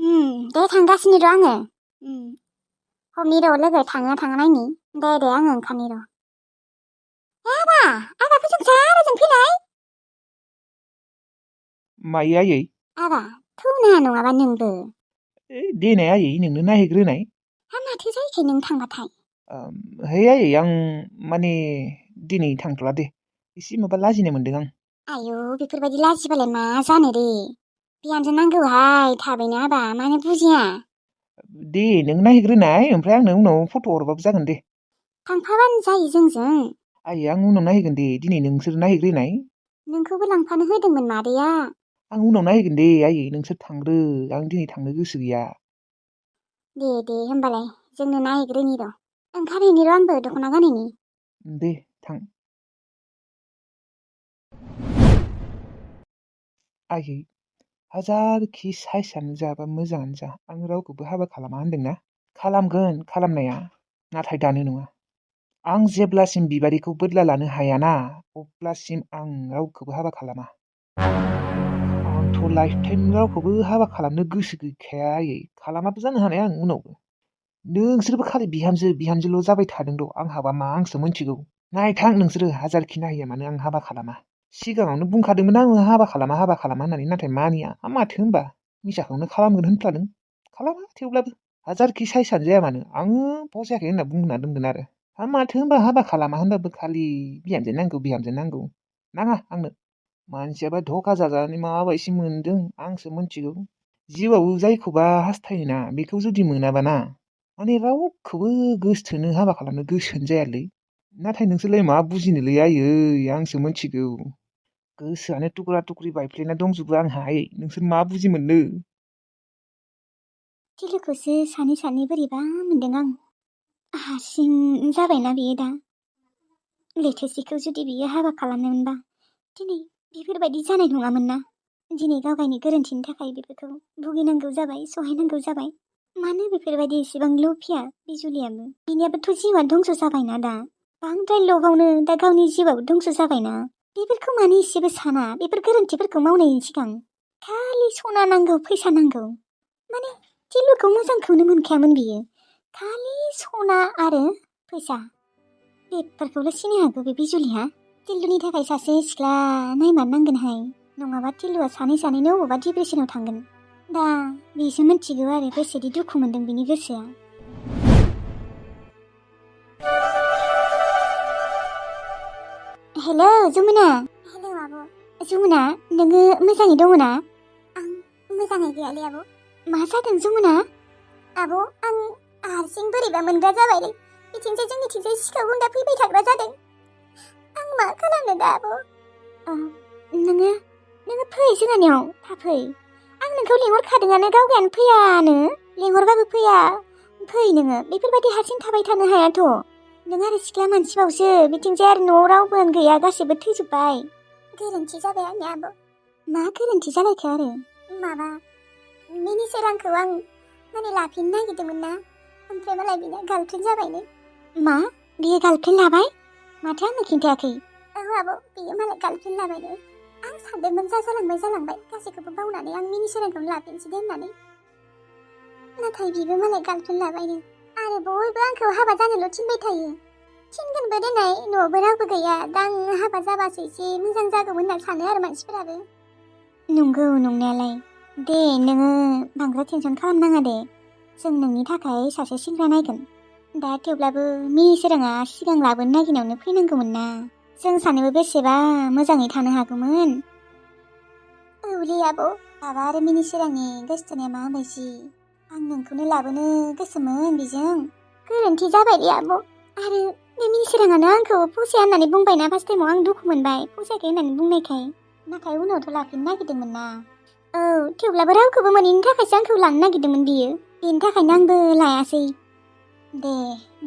दे थांगासिनो र' आङो। हमनि र' लोगो थाङो थाङा नायनि। दे आङो ओंखारनि र'। आबा फोजोंसा ओजों फैलाय। मायो आयै? आबा थौना नङाबा नोंबो। देनाय आयै नोंनो नायहैग्रोनाय। माथो जायोखै नों थांबाथाय? है आयै आं माने दिनै थांथ'ला दे। एसे माबा लाजिनाय मोनदों आं। आयौ बेफोरबायदि लाजिबालाय मा जानो दे। बिहामजो नांगौहाय थाबैनो आबा मानो बुजिया? दे नों नायहैग्रोनाय ओमफ्राय आंनो उनाव फट' हरबाबो जागोन दे। थांफाबानो जायो जोंजों। आयै आं उनाव नायहैगोन दे दिनै नोंसोर नायहैग्रोनाय। नोंखौबो लांफानो होदोंमोन मादैया। आं उनाव नायहैगोन दे आयै नोंसोर थांग्रो आं दिनै थांनो गोसो गैया। दे होमबालाय जोंनो नायहैग्रोनि र'। ओंखारहैनि र' आंबो दख'ना गानहैनि। दे थां। आयै हाजारखि साइसआनो जा बा मोजाङानो जा आं रावखौबो हाबा खालामा होनदोंना? खालामगोन खालामनाया, नाथाय दानो नङा। आं जेब्लासिम बिबारिखौ बोदला लानो हायाना अब्लासिम आं रावखौबो हाबा खालामा। आंथ' लाइफ टाइम रावखौबो हाबा खालामनो गोसो गैखाया आयै। खालामाबो जानो हानाय आं उनावबो। नोंसोरबो खालि बिहामजोल' जाबाय थादोंल'। आं हाबा मा आंसो मोनथिगौ। नायथां नोंसोरो हाजारखि नाहैया मानो आं हाबा खालामा। सिगाङावनो बुंखादोंमोन आङो हाबा खालामा होननानै, नाथाय मानिया। माथो होनबा मिसाखौनो खालामगोन होनफ्लादों। खालामा थेवब्लाबो हाजारखि साइसआनो जाया मानो आङो फसायाखै होनना बुंना दोनगोन आरो। माथो होनबा हाबा खालामा होनबाबो खालि बिहामजो नांगौ। नाङा आंनो। मानसियाबा धका जाजानानै माबायदि मोनदों आंसो मोनथिगौ। जिउआव जायखौबा हास्थायोना बेखौ जुदि मोनाबाना माने रावखौबो गोसथोनो हाबा खालामनो गोसोआनो जायालै। नाथाय नोंसोरलाय मा बुजिनोलै आयै आंसो मोनथिगौ। गोसोआनो टुक्रा टुक्रि बायफ्लेना दंजोबो आंहा आयै। नोंसोर मा बुजि मोननो? थिलुखौसो सानै बोरैबा मोनदों आं। हारसिं जाबायना बियो दा। लैथोसिखौ जुदि बियो हाबा खालामनो मोनबा दिनै बेफोरबायदि जानाय नङामोन ना। दिनै गावगायनि गोरोन्थिनि थाखाय बेफोरखौ भुगिनांगौ जाबाय, सहायनांगौ जाबाय। मानो बेफोरबायदि एसेबां लुफिया बिजुलियाबो? बिनियाबोथ' जिउआ धंस' जाबायना दा। बांद्राय लबावनो दा गावनि जिउआबो धंस' जाबायना। बेफोरखौ मानो एसेबो साना? बेफोर गोरोन्थिफोरखौ मावनायनि सिगां खालि सना नांगौ, फैसा नांगौ। माने थिलुखौ मोजांखौनो मोनखायामोन बियो। खालि सना आरो फैसा। बेफोरखौल' सिनाय हागौ बे बिजुलिया। थिलुनि थाखाय सासे सिख्ला नायमारनांगोनहाय। नङाबा थिलुआ सानैनो अबावबा डिप्रेसनाव थांगोन। दा बेसो मिथिगौ आरो बेसेदि दुखु मोनदों बिनि गोसोआ। हेलौ जमुना। हेलौ आब'। जमुना नोङो मोजाङै दङ ना? आं मोजाङै गैयालै आब'। मा जादों जमुना? आब' आं हारसिं बोरैबा मोनग्रा जाबायलै। बिथिंजाय जोंनिथिंजाय सिखाव गुन्दा फैबाय थाग्रा जादों। आं मा खालामनो दा आब'? नोङो फै जोंहानियाव थाफै। आं नोंखौ लिंहरखादोंआनो गावगायानो फैयानो। लिंहरबाबो फैया। फै नोङो बेफोरबायदि हारसिं थाबाय थानो हायाथ'। नों आरो सिख्ला मानसिबावसो, बिथिंजाय आरो न'आव रावबोआनो गैया, गासैबो थैजोब्बाय। गोरोन्थि जाबाय आंनिया आब'। मा गोरोन्थि जालायखो आरो? माबा मिनि सोरांखौ आं माने लाफिननो नागिरदोंमोन ना, ओमफ्राय मालाय बिना गार्लफ्रेन्ड जाबायनो। मा? बियो गार्लफ्रेन्ड लाबाय? माथो आंनो खिन्थायाखै? औ आब' बियो मालाय गार्लफ्रेन्ड लाबायनो। आं सानदोंमोन जालांबाय गासैखौबो बावनानै आं मिनि सोरांखौनो लाफिनसै होननानै। नाथाय बिबो मालाय गार्लफ्रेन्ड लाबायनो। आरो बयबो आंखौ हाबा जानोल' थिनबाय थायो। थिनगोनबो देनाय, न'आवबो रावबो गैया। दा आं हाबा जाबासो एसे मोजां जागौमोन होनना सानो आरो मानसिफोराबो। नंगौ नंनायालाय। दे नोङो बांद्राय टेनसन खालामनाङा दे। जों नोंनि थाखाय सासे सेंग्रा नायगोन। दा थेवब्लाबो मिनि सोराङा सिगां लाबोनो नागिरनायावनो फैनांगौमोन ना। जों सानैबो बेसेबा मोजाङै थानो हागौमोन। औलै आब'। माबा आरो मिनि सोरांनि गोसथोनाया माबायदि? आं नोंखौनो लाबोनो गोसोमोन बेजों। गोरोन्थि जाबायलै आब'। आरो बे मिनि सोराङानो आंखौ फसाया होननानै बुंबायना फार्स्ट टाइमाव। आं दुखु मोनबाय फसायाखै होननानै बुंनायखाय। नाथाय उनावथ' लाफिननो नागिरदोंमोन ना। औ थेवब्लाबो रावखौबो मोनैनि थाखायसो आंखौ लानो नागिरदोंमोन बियो। बेनि थाखायनो आंबो लायासै। दे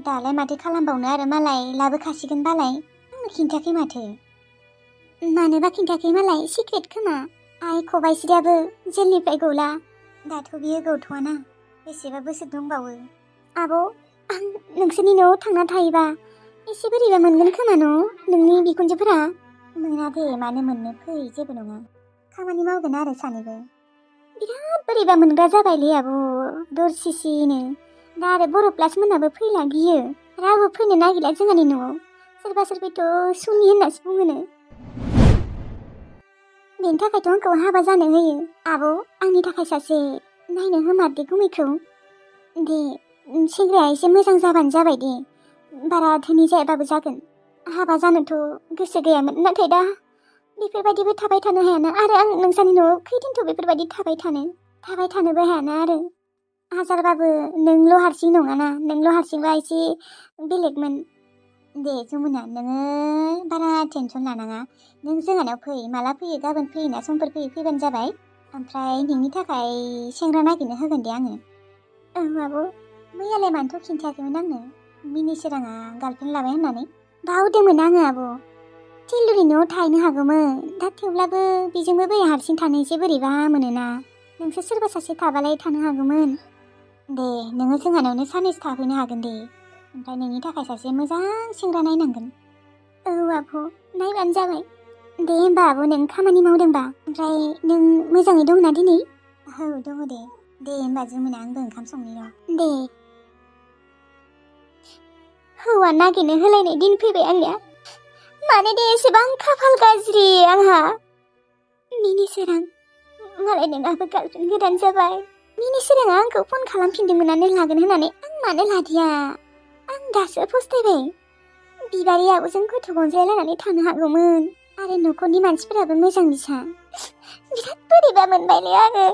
दालाय माथो खालामबावनो आरो, मालाय लाबोखासिगोन बालाय। आंनो खिन्थायाखै माथो? मानोबा खिन्थायाखै मालाय सिक्रेट खोमा। आइ खबाइस्रियाबो जेलनिफ्राय गला। दाथ' बियो गथ'वाना, बेसेबा बोसोर दंबावो। आब' आं नोंसोरनि न'आव थांना थायोबा एसे बोरैबा मोनगोन खोमा न' नोंनि बिखुनजोफोरा? मोना दे मानो मोननो, फै जेबो नङा। खामानि मावगोन आरो सानैबो। बिराद बोरैबा मोनग्रा जाबायलै आब' दरसिसिनो। दा आरो बर' प्लास मोनाबो फैला गियो। रावबो फैनो नागिरला जोंहानि न'आव। सोरबा सोरबिथ' सुनि होननासो बुङोनो। बेनि थाखायथ' आंखौ हाबा जानो होयो। आब' आंनि थाखाय सासे नायनो होमारदे गुमैखौ। दे सेंग्राया एसे मोजां जाबानो जाबाय दे। बारा धोनि जायाबाबो जागोन। हाबा जानोथ' गोसो गैयामोन, नाथाय दा बेफोरबायदिबो थाबाय थानो हायाना। आरो आं नोंसानि न'आव खैदिनथ' बेफोरबायदि थाबाय थानोबो हायाना आरो। हाजारबाबो नोंल' हारसिं नङाना, नोंल' हारसिंबा एसे बेलेगमोन। दे जमुना, नोङो बारा टेनसन लानाङा। नों जोंहानाव फै, माला फैयो गाबोन फैयोना समफोर फैयो फैबानो जाबाय। ओमफ्राय नोंनि थाखाय सेंग्रा नागिरनो होगोन दे आङो। औ आब', मैयालाय मानोथ' खिन्थायाखैमोन आंनो मिनि सोराङा गार्लफ्रेन्ड लाबाय होननानै? बावदोंमोन आङो आब'। टिल्लुनि न'आव थाहैनो हागौमोन, दा थेवब्लाबो बेजोंबो बै हारसिं थानो एसे बोरैबा मोनोना। नोंसोर सोरबा सासे थाबालाय थानो हागौमोन। दे नोङो जोंहानावनो साननैसो थाफैनो हागोन दे। ओमफ्राय नोंनि थाखाय सासे मोजां सेंग्रा नायनांगोन। औ आब', नायबानो जाबाय। दे होमबा आब' नों खामानि मावदोंबा। ओमफ्राय नों मोजाङै दंना दिनै? औ दङ दे। दे होमबा जमुना, आंबो ओंखाम संनि र'। दे। हौवा नागिरनो होलायनाय दिन फैबाय आंनिया। माने दे एसेबां खाफाल गाज्रि आंहा। मिनिसोरां, मालाय नोंहाबो गार्लफ्रेन्ड गोदान जाबाय। मिनिसोराङा आंखौ फन खालामफिनदोंमोनानो लागोन होननानै। आं मानो लादिया? आं दासो फस्थायबाय। बिबारि आब'जों गथ' गंजायलायनानै थानो हागौमोन। आरो न'खरनि मानसिफोराबो मोजां बिसा। बिराद बोरैबा मोनबायलै आङो।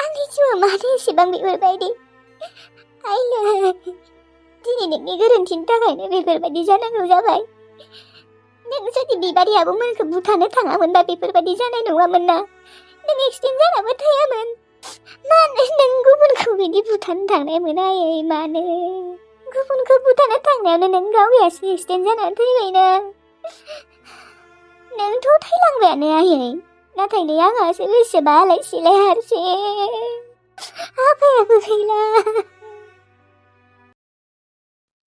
आंनि जिउआ मानो एसेबां बेफोरबायदि? आइलै, दिनै नोंनि गोरोन्थिनि थाखायनो बेफोरबायदि जानांगौ जाबाय। नों जुदि बिबारि आब'मोनखौ बुथारनो थाङामोनबा बेफोरबायदि जानाय नङामोन ना। नों एक्सिडेन्ट जानाबो थायामोन। मानो नों गुबुनखौ बिदि बुथारनो थांनायमोन आयै? मानो? गुबुनखौ बुथारनो थांनायावनो नों गावयासो एक्सिडेन्ट जानानै थैबायना। नोंथ' थैलांबायानो आयै। नाथाय नै आंहासो बेसेबा आलाय सिलाय हारसिं। आफायाबो गैला।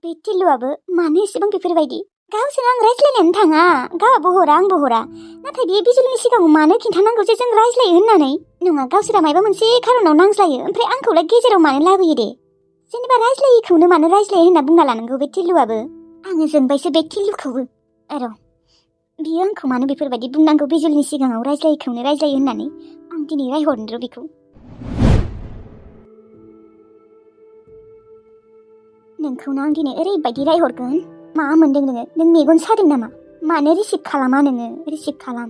बे टिल्लुआबो मानो एसेबां बेफोरबायदि? गावजों आं रायज्लायनानै थाङा, गावआबो हरा आंबो हरा। नाथाय बे बिजुलिनि सिगाङाव मानो खिन्थानांगौ जे जों रायज्लायो होननानै? नङा, गावसोरा मायबा मोनसे खारनाव नांज्लायो, ओमफ्राय आंखौलाय गेजेराव मानो लाबोयो दे? जेनेबा रायज्लायिखौनो मानो रायज्लायो होनना बुंना लानांगौ बे टिल्लुआबो? आङो जोंबायसो बे टिल्लुखौबो। र' बियो आंखौ मानो बेफोरबायदि बुंनांगौ बिजुलिनि सिगाङाव रायज्लायिखौनो रायज्लायो होननानै? आं दिनै रायहरनो र' बेखौ। नोंखौनो आं दिनै ओरैबायदि रायहरगोन। मा मोनदों नोङो? नों मेगन सादों नामा? मानो रिसिभ खालामा नोङो? रिसिभ खालाम।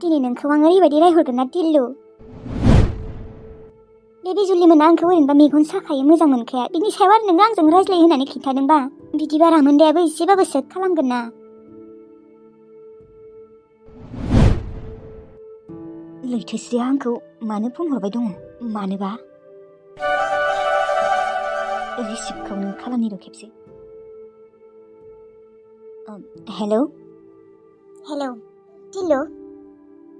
दिनै नोंखौ आं ओरैबायदि रायहरगोन ना टिल्लु। बे बिजुलि मोना आंखौ ओरैनोबा मेगन साखायो, मोजां मोनखाया। बिनि सायाव आरो नोङो आंजों रायज्लायो होननानै खिन्थादोंबा बिदिबा रामोनदायाबो एसेबाबो सेक खालामगोन ना। लैथोस्रिया आंखौ मानो फन हरबाय दङ? मानोबा? रिसिभखौ नों खालामनि र' खेबसे। हेलौ हेलौ टिल्लु,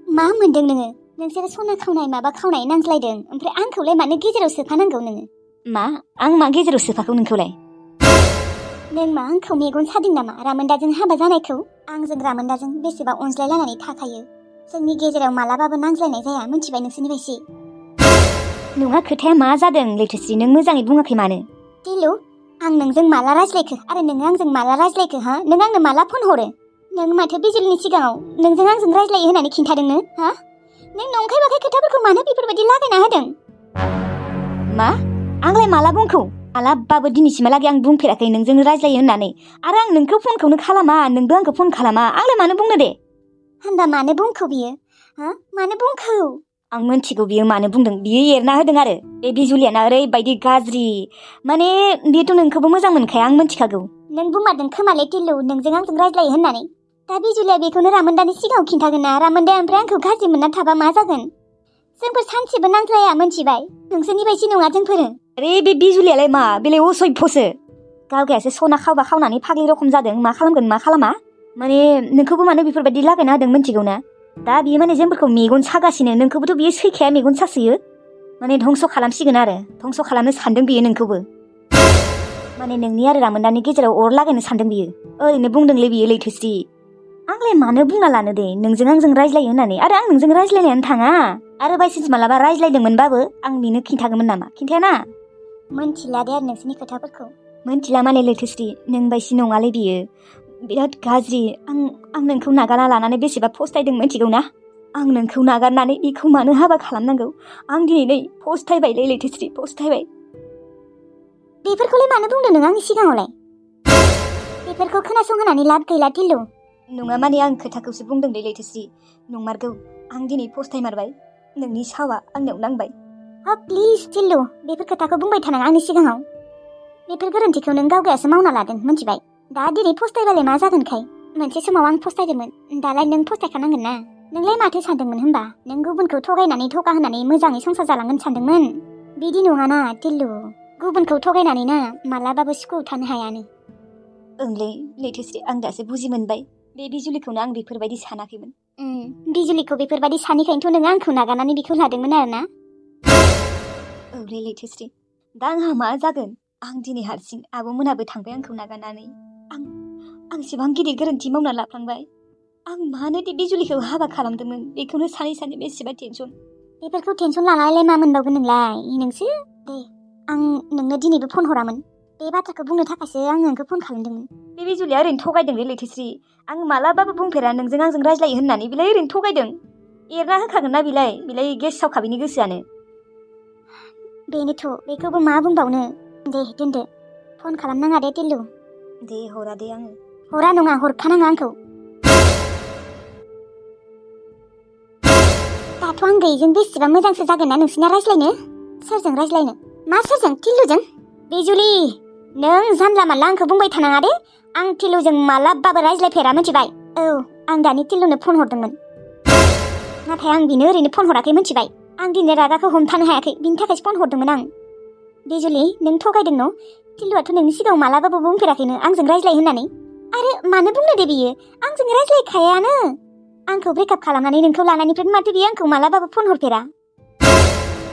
मा मोनदों नोङो? नोंसोर सना खावनाय माबा खावनाय नांज्लायदों, ओमफ्राय आंखौलाय मानो गेजेराव सोफानांगौ नोङो? मा? आं मा गेजेराव सोफाखौ नोंखौलाय? नों मा आंखौ मेगन सादों नामा रामोनदाजों हाबा जानायखौ? आंजों रामोनदाजों बेसेबा अनज्लायलायनानै थाखायो। जोंनि गेजेराव मालाबाबो नांज्लायनाय जाया, मिथिबाय नोंसोरनि बायसि। नङा, खोथाया मा जादों लैथोस्रि? नों मोजाङै बुङाखै मानो? टिल्लु, आं नोंजों माला रायज्लायखो आरो नोङो आंजों माला रायज्लायखो? हा? नों आंनो माला फन हरो? नों माथो बिजुलिनि सिगाङाव नोंजों आंजों रायज्लायो होननानै खिन्थादोंनो? हा? नों नंखाय बाखाय खोथाफोरखौ मानो बेफोरबायदि लागायना होदों? मा? आंलाय माला बुंखौ? मालाबाबो दिनैसिमहालागै आं बुंफेराखै नोंजों रायज्लायो होननानै। आरो आं नोंखौ फनखौनो खालामा, नोंबो आंखौ फन खालामा। आंलाय मानो बुंनो दे? होनबा मानो बुंखौ बियो? हा? मानो बुंखौ? आं मोनथिगौ बियो मानो बुंदों। बियो एरना होदों आरो। बे बिजुलियाना ओरैबायदि गाज्रि। माने बेथ' नोंखौबो मोजां मोनखाया, आं मोनथिखागौ। नों बुंमारदों खोमालै टिल्लु, नोंजों आंजों रायज्लायो होननानै। दा बिजुलिया बेखौनो रामोनदानि सिगाङाव खिन्थागोन ना? रामोनदाया ओमफ्राय आंखौ गाज्रि मोनना थाबा मा जागोन? जोंफोर सानसेबो नांज्लाया, मोनथिबाय? नोंसोरनि बायदि नङा जोंफोरो। अरे बे बिजुलियालाय मा? बेलाय असभ्यसो। गावगायासो सना खावबा खावनानै फाग्लि रखम जादों। मा खालामगोन मा खालामा? माने नोंखौबो मानो बेफोरबायदि लागायना होदों मिथिगौ ना? दा बियो माने जोंफोरखौ मेगन सागासिनो। नोंखौबोथ' बियो सैखाया मेगन सासोयो। माने धंस' खालामसिगोन आरो। धंस' खालामनो सानदों बियो नोंखौबो। माने नोंनि आरो रामोनदानि गेजेराव अर लागायनो सानदों बियो। ओरैनो बुंदोंलै बियो लैथोस्रि। आंलाय मानो बुंना लानो दे नोंजों आंजों रायज्लायो होननानै? आरो आं नोंजों रायज्लायनायानो थाङा। आरो बायसान्स मालाबा रायज्लायदोंमोनबाबो आं बेनो खिन्थागौमोन नामा? खिन्थायाना? मोनथिला दे आरो नोंसोरनि खोथाफोरखौ। मोनथिला माने लैथोश्री, नों बायदि नङालै बियो। बिराद गाज्रि। आं नोंखौ नागारना लानानै बेसेबा फस्थायदों मिथिगौ ना? आं नोंखौ नागारनानै बेखौ मानो हाबा खालामनांगौ? आं दिनै नै फस्थायबायलै लैथोश्री, फस्थायबाय। बेफोरखौलाय मानो बुंदों नों आंनि सिगाङावलाय? बेफोरखौ खोनासंहोनानै लाब गैला टिल्लु। नङा माने आं खोथाखौसो बुंदों दे लैथोश्री। नंमारगौ, आं दिनै फस्थायमारबाय। नोंनि सावा आंनाव नांबाय। प्लिज टिल्लु, बेफोर खोथाखौ बुंबाय थानाङा आंनि सिगाङाव। बेफोर गोरोन्थिखौ नों गावगायासो मावना लादों, मिथिबाय? दा दिनै फस्थायबालाय मा जागोनखाय? मोनसे समाव आं फस्थायदोंमोन, दालाय नों फस्थायखानांगोन ना? नोंलाय माथो सानदोंमोन होनबा? नों गुबुनखौ थगायनानै थगा होनानै मोजाङै संसार जालांगोन सानदोंमोन? बिदि नङाना टिल्लु, गुबुनखौ थगायनानै ना मालाबाबो सुखुआव थानो हायानो। ओंलै लैथोश्री, आं दासो बुजि मोनबाय। बे बिजुलिखौनो आं बेफोरबायदि सानाखैमोन। बिजुलिखौ बेफोरबायदि सानैखायनोथ' नों आंखौ नागारनानै बेखौ लादोंमोन आरोना? औलै लैथोश्री, दा आंहा मा जागोन? आं दिनै हारसिं, आब'मोनाबो थांबाय आंखौ नागारनानै। आं एसेबां गिदिर गोरोन्थि मावना लाफ्लांबाय। आं मानो दे बिजुलिखौ हाबा खालामदोंमोन बेखौनो सानै सानै बेसेबा टेनसन। बेफोरखौ टेनसन लानानैलाय मा मोनबावगोन नोंलाय? नोंसो दे, आं नोंनो दिनैबो फन हरामोन। बे बाथ्राखौ बुंनो थाखायसो आं नोंखौ फन खालामदोंमोन। बे बिजुलिया ओरैनो थगायदोंलै लैथोश्री। आं मालाबाबो बुंफेरा नोंजों आंजों रायज्लायो होननानै। बिलाय ओरैनो थगायदों। एरना होखागोन ना बिलाय गेसावखा बिनि गोसोआनो। बेनोथ', बेखौबो मा बुंबावनो। दे दोनदो, फन खालामनाङा दे टिल्लु। दे हरा दे आङो। हरा नङा, हरखानाङा आंखौ। दाथ' आं गैयिजों बेसेबा मोजांसो जागोन ना नोंसिना रायज्लायनो? सोरजों रायज्लायनो? मा सोरजों? टिल्लुजों? बिजुलि, नों जानला मानला आंखौ बुंबाय थानाङा दे। आं टिल्लुजों मालाबाबो रायज्लायफेरा, मिथिबाय? औ, आं दानि टिल्लुनो फन हरदोंमोन। नाथाय आं बिनो ओरैनो फन हराखै, मिथिबाय? आं दिनै रागाखौ हमथानो हायाखै, बिनि थाखायसो फन हरदोंमोन आं। बिजुलि, नों थगायदों न'? टिल्लुआथ' नोंनि सिगाङाव मालाबाबो बुंफेराखैनो आंजों रायज्लाय होननानै। आरो मानो बुंनो दे बियो? आंजों रायज्लायखायानो। आंखौ ब्रेकआप खालामनानै नोंखौ लानायनिफ्राय माथो बियो आंखौ मालाबाबो फन हरफेरा?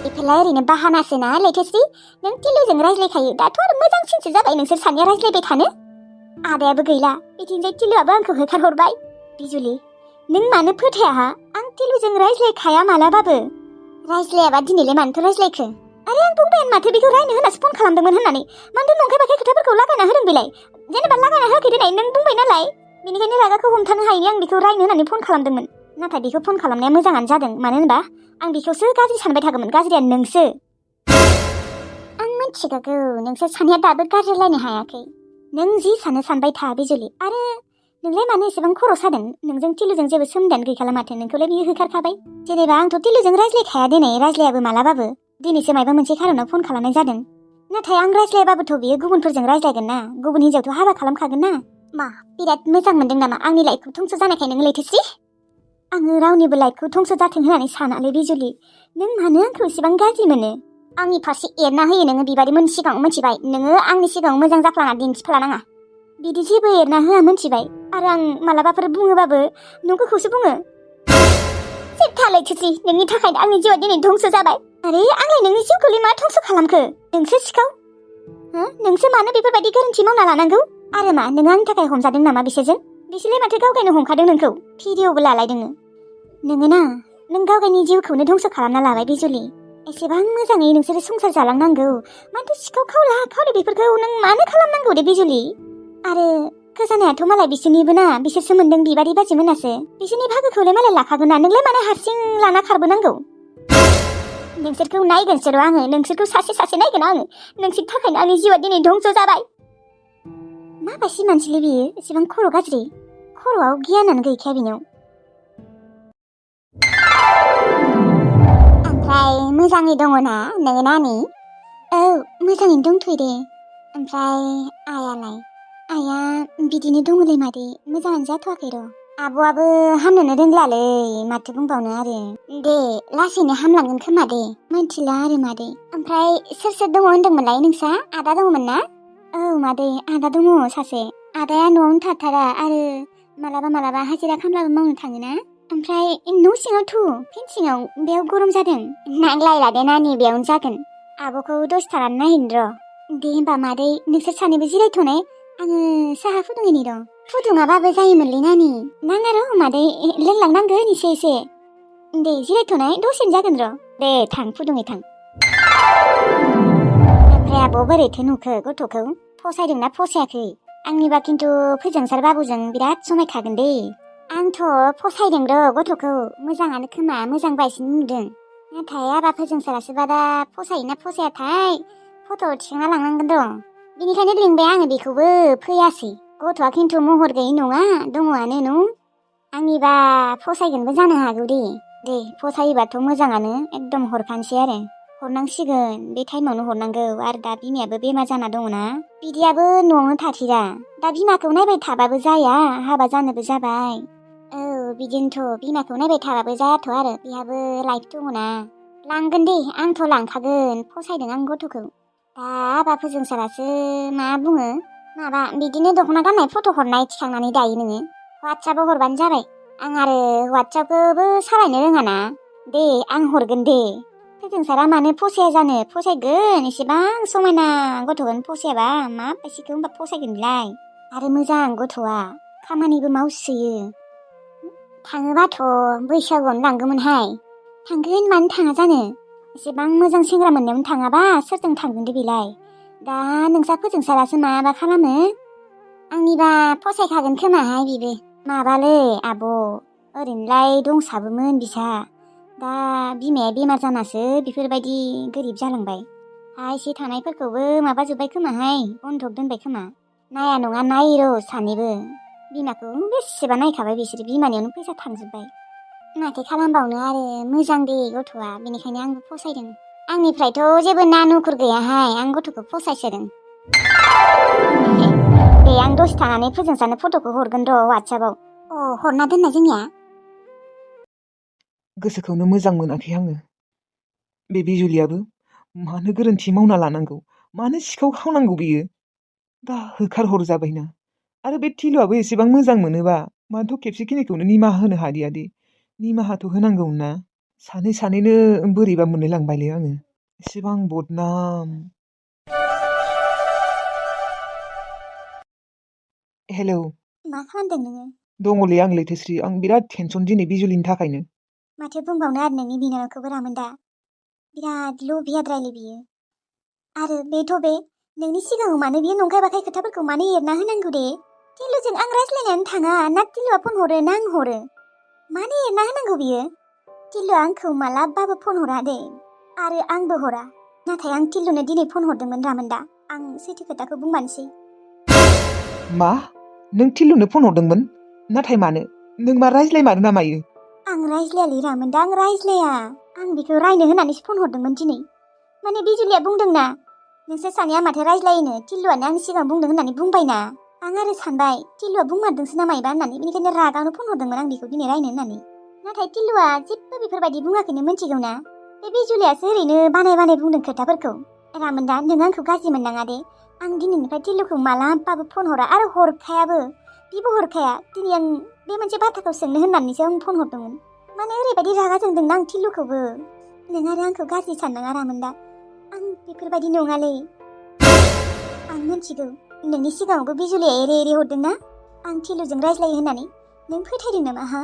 बेफोरलाय ओरैनो बाहानासो ना लैथोश्री। नों टिल्लुजों रायज्लायखायो, दाथ' आरो मोजांसिनसो जाबाय नोंसोर सानैया रायज्लायबाय थानो। आदायाबो गैला, बिथिंजाय टिल्लुआबो आंखौ होखारहरबाय। बिजुलि, नों मानो फोथाया हा? आं टिल्लुजों रायज्लायखाया मालाबाबो। रायज्लायाबा दिनैलाय मानोथो रायज्लायखो? आरो आं बुंबायानो माथो बेखौ रायनो होननासो फन खालामदोंमोन होननानै। मानोथो नंखाय बाखाय खोथाफोरखौ लागायना होदों बेलाय? जेनेबा लागायना होआखै देनाय, नों बुंबाय नालाय। बेनिखायनो रागाखौ हमथानो हायैनि आं बेखौ रायनो होननानै फन खालामदोंमोन। नाथाय बेखौ फन खालामनाया मोजाङानो जादों, मानो होनबा आं बेखौसो गाज्रि सानबाय थागौमोन। गाज्रिया नोंसो। आं मिथिगौ नोंसोर सानैया दाबो गाज्रिलायनो हायाखै। नों जि सानो सानबाय था बिजुलि। आरो नोंलाय मानो एसेबां खर' सादों? नोंजों टिल्लुजों जेबो सोमोन्दोआनो गैखाला माथो। नोंखौलाय बियो होखारखाबाय। जेनेबा आंथ' टिल्लुजों रायज्लायखाया दिनै, रायज्लायाबो मालाबाबो। दिनैसो मायबा मोनसे खारनाव फन खालामनाय जादों। नाथाय आं रायज्लायाबाबोथ' बियो गुबुनफोरजों रायज्लायगोन ना, गुबुन हिनजावथ' हाबा खालामखागोन ना। मा बिराद मोजां मोनदों नामा आंनि लाइफखौ धंस' जानायखाय नों लैथोश्री? आङो रावनिबो लाइफखौ धंस' जाथों होननानै सानालै बिजुलि। नों मानो आंखौ इसेबां गाज्रि मोनो? आंनि फारसे एरना होयो नोङो बिबादिमोननि सिगाङाव, मिथिबाय? नोङो आंनि सिगाङाव मोजां जाफ्लाना दिन्थिफ्लानाङा। बिदि जेबो एरना होआ, मिथिबाय? आरो आं मालाबाफोर बुङोबाबो नंगौखौसो बुङो। सेथा लैथोश्री, नोंनि थाखायनो आंनि जिउआ दिनै धंस' जाबाय। आरे आंलाय नोंनि जिउखौलाय मा धंस' खालामखो? नोंसो सिखाव। नोंसो मानो बेफोरबायदि गोरोन्थि मावना लानांगौ? आरो मा नों आंनि थाखाय हमजादों नामा बिसोरजों? बिसोरलाय माथो गावगायनो हमखादों नोंखौ, भिडिअ'बो लालायदोंनो। नोङो ना, नों गावगायनि जिउखौनो धंस' खालामना लाबाय बिजुलि। एसेबां मोजाङै नोंसोरो संसार जालांनांगौ, माथो सिखाव खावला खावलि बेफोरखौ नों मानो खालामनांगौ दे बिजुलि? आरो खोजानायाथ' मालाय बिसोरनिबो ना, बिसोरसो मोनदों बिबारि बाजै मोनासो। बिसोरनि भागोखौलाय मालाय लाखागोन ना, नोंलाय मानो हारसिं लाना खारबोनांगौ? नोंसोरखौ नायगोनसो र' आङो, नोंसोरखौ सासे सासे नायगोन आङो। नोंसोरनि थाखायनो आंनि जिउआ दिनै धंस' जाबाय। माबायदि मानसिलै बियो, एसेबां खर' गाज्रि? खर'आव गियानानो गैखाया बिनियाव। ओमफ्राय मोजाङै दङ ना नोङो नानि? औ, मोजाङैनो दंथ'यो दे। ओमफ्राय आइयालाय? आइया बिदिनो दङलै मादै, मोजाङानो जाथ'वाखै र'। आब'आबो हामनोनो रोंलालै, माथो बुंबावनो आरो। दे लासैनो हामलांगोन खोमा दे, मिन्थिला आरो मादै। ओमफ्राय सोर सोर दङ होनदोंमोनलाय नोंसा? आदा दङमोन ना? औ मादै, आदा दङ सासे। आदाया न'आवनो थाथारा आरो मालाबा मालाबा हाजिरा खामलाबो मावनो थाङोना। ओमफ्राय न' सिङावथ' फेनसिङाव, बेयाव गरम जादों। नांलायला दे नानि, बेयावनो जागोन। आब'खौ दसे थानानै नायहैनि र'। दे होमबा मादै, नोंसोर सानैबो जिरायथ'नाय, आङो साहा फुदुंहैनि र'। फुदुङाबाबो जायोमोनलै नानि। नाङा र' मादै, लोंलांनांगोन एसे एसे। दे जिरायथ'नाय दसेनो जागोन र'। दे थां फुदुङै थां। ओमफ्राय आब' बोरैथो नुखो गथ'खौ? फसायदोंना फसायाखै? आंनिबा खिन्थु फोजोंसार बाबुजों बिराद समायखागोन दे। आंथ' फसायदों र' गथ'खौ। मोजाङानो खोमा, मोजां बायसिनो नुदों। नाथाय आबा फोजोंसारासोबा दा फसायोना फसायाथाय फट' थिखांना लांनांगोन र'। बेनिखायनो लिंबाय आङो बेखौबो, फैयासै। गथ'आ खिन्थु महर गैयै नङा, दङआनो न'। आंनिबा फसायगोनबो जानो हागौ दे। दे फसायोबाथ' मोजाङानो, एकदम हरखानोसै आरो। हरनांसिगोन, बे टाइमावनो हरनांगौ। आरो दा बिमायाबो बेमार जाना दङना। बिदियाबो न'आवनो थाथिरा। दा बिमाखौ नायबाय थाबाबो जाया, हाबा जानोबो जाबाय। औ बिदिनोथ', बिमाखौ नायबाय थाबाबो जायाथ' आरो, बेहाबो लाइफ दङना। लांगोन दे, आंथ' लांखागोन। फसायदों आं गथ'खौ। दा आबा फोजोंसारासो मा बुङो। माबा बिदिनो दख'ना गाननाय फट' हरनाय थिखांनानै दायो नोङो। वाट्सआपाव हरबानो जाबाय। आं आरो वाट्सआपखौबो सालायनो रोङाना। दे आं हरगोन दे। फोजोंसारा मानो फसाया जानो, फसायगोन। एसेबां समायना गथ'खौनो फसायाबा माबायदिखौ होनबा फसायगोन बिलाय। आरो मोजां गथ'आ, खामानिबो मावसोयो। थाङोबाथ' बैसागुआवनो लांगौमोनहाय। थांगोन, मानो थाङा जानो। एसेबां मोजां सेंग्रा मोननायावनो थाङाबा सोरजों थांगोन दे बेलाय। दा नोंसा फोजोंसारासो माबा खालामो। आंनिबा फसायखागोन खोमाहाय बिबो। माबालै आब', ओरैनोलाय दंसाबोमोन बिसा। दा बिमाया बेमार जानासो बेफोरबायदि गोरिब जालांबाय। हा एसे थानायफोरखौबो माबाजोब्बाय खोमाहाय, बन्धक दोनबाय खोमा। नाया नङा नायो र' सानैबो। बिमाखौ बेसेबा नायखाबाय बिसोरो, बिमानियावनो फैसा थांजोब्बाय। माथो खालामबावनो आरो, मोजां दे गथ'आ, बेनिखायनो आंबो फसायदों। आंनिफ्रायथ' जेबो नानुखुर गैयाहाय, आं गथ'खौ फसायसोदों। दे आं दसे थानानै फोजोंसारनो फट'खौ हरगोन र' वाट्सआपाव। हरना दोनना जोंनिया। गोसोखौनो मोजां मोनाखै आङो। बे बिजुलियाबो मानो गोरोन्थि मावना लानांगौ, मानो सिखाव खावनांगौ बियो। दा होखारहरजाबायना। आरो बे थिलुआबो एसेबां मोजां मोनोबा मानोथ' खेबसेखिनिखौनो निमाहा होनो हादिया दे। निमाहाथ' होनांगौ ना। सानैनो बोरैबा मोनलाय लांबायलै आङो। एसेबां बदनाम। हेलौ। मा खालामदों नोङो? दङलै आं लैथोश्री, आं बिराद टेनसन दिनै बिजुलिनि थाखायनो। माथो बुंबावनो आरो नोंनि बिनानावखौबो रामोनदा। बिराद लभियाद्रायलै बियो। आरो बेथ' बे नोंनि सिगाङाव मानो बियो नंखाय बाखाय खोथाफोरखौ मानो एरना होनांगौ दे? टिलुजों आं रायज्लायनानै थाङा, ना टिलुआ फन हरो ना आं हरो। मानो एरना होनांगौ बियो? टिलुआ आंखौ मालाबाबो फन हरा दे, आरो आंबो हरा। नाथाय आं टिलुनो दिनै फन हरदोंमोन रामोनदा। आं सैथो खोथाखौ बुंबानोसै। मा? नों टिलुनो फन हरदोंमोन? नाथाय मानो? नों मा रायज्लायमारो ना मायो? आं रायज्लायालै रामोनदा, आं रायज्लाया। आं बिखौ रायनो होननानैसो फन हरदोंमोन दिनै। माने बिजुलिया बुंदोंना, नोंसोर सानैया माथो रायज्लायोनो, टिलुआनो आं सिगां बुंदों होननानै बुंबायना। आं आरो सानबाय टिलुआ बुंमारदोंसो ना मायबा होननानै, बेनिखायनो रागावनो फन हरदोंमोन आं बेखौ दिनै रायनो होननानै। नाथाय टिलुआ जेबो बेफोरबायदि बुङाखैनो, मिथिगौ ना। बे बिजुलियासो ओरैनो बानाय बानाय बुंदों खोथाफोरखौ। रामोनदा नों आंखौ गाज्रि मोननाङा दे। आं दिनैनिफ्राय टिलुखौ मालाबाबो फन हरा, आरो हरखायाबो। बिबो हरखाया। दिनै आं बे मोनसे बाथ्राखौ सोंनो होननानैसो आं फन हरदोंमोन। माने ओरैबायदि रागा जोंदोंना आं टिलुखौबो। नों आरो आंखौ गाज्रि साननाङा रामोनदा, आं बेफोरबायदि नङालै। आं मिथिगौ नोंनि सिगाङावबो बिजुलिया एरे एरे हरदोंना आं टिलुजों रायज्लायो होननानै। नों फोथायदों नामा हा?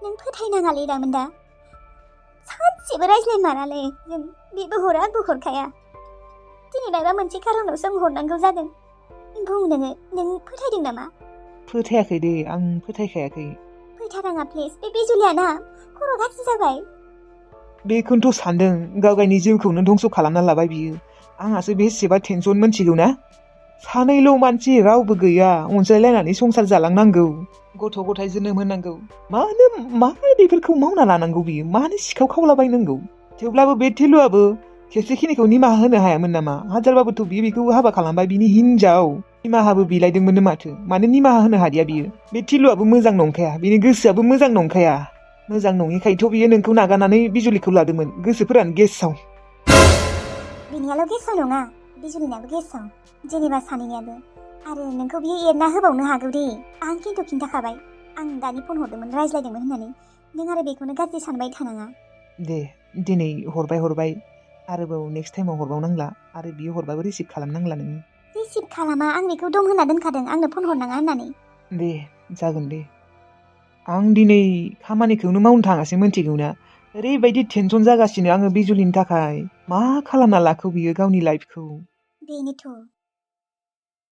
नों फोथायनाङालै रामोनदा। सानसेबो रायज्लायमारालै जों, बेबो हरा आंबो हरखाया। दिनै मायबा मोनसे खारनावसो आं हरनांगौ जादों। बुं नोङो, नों फोथायदों नामा? फोथायाखै दे, आं फोथायखायाखै। फैथाराङा प्लिज, बे बिजुलियाना खर' गाज्रि जाबाय। बेखौनोथ' सानदों, गाव गावनि जिउखौनो धंस' खालामना लाबाय बियो। आंहासो बेसेबा टेनसन, मोनथिगौ ना। सानैल' मानसि, रावबो गैया। अनज्लायलायनानै संसार जालांनांगौ, गथ' गथाय जोनोम होनांगौ। मानो बेफोरखौ मावना लानांगौ बियो? मानो सिखाव खावलाबायनांगौ? थेवब्लाबो बे टिलुआबो खेबसेखिनिखौ निमाहा होनो हायामोन नामा? हाजारबाबोथ' बियो बेखौ हाबा खालामबाय, बिनि हिनजाव। निमाहाबो बिलायदोंमोननो माथो। मानो निमाहा होनो हादिया बियो? बे टिलुआबो मोजां नंखाया, बिनि गोसोआबो मोजां नंखाया। मोजां नङिखायथ' बियो नोंखौ नागारनानै बिजुलिखौ लादोंमोन। गोसोफोरानो गेसाव। बिनियाल' गेसाव नङा, बिजुलिनाबो गेसाव। जेनेबा सानैनियाबो। आरो नोंखौ बियो एरना होबावनो हागौ दे। आं खिन्थु खिन्थाखाबाय, आं दानि फन हरदोंमोन, रायज्लायदोंमोन होननानै। नों आरो बेखौनो गाज्रि सानबाय थानाङा। दे दिनै हरबाय, आरोबाव नेक्स्ट टाइमाव हरबावनांला, आरो बियो हरबाबो रिसिभ खालामनांला नोङो। रिसिभ खालामा, आं बेखौ दं होनना दोनखादों, आंनो फन हरनाङा होननानै। दे जागोन दे। आं दिनै खामानिखौनो मावनो थाङासै, मोनथिगौ ना। ओरैबायदि टेनसन जागासिनो आङो बिजुलिनि थाखाय मा खालामना लाखो बियो गावनि लाइफखौ। बेनोथ'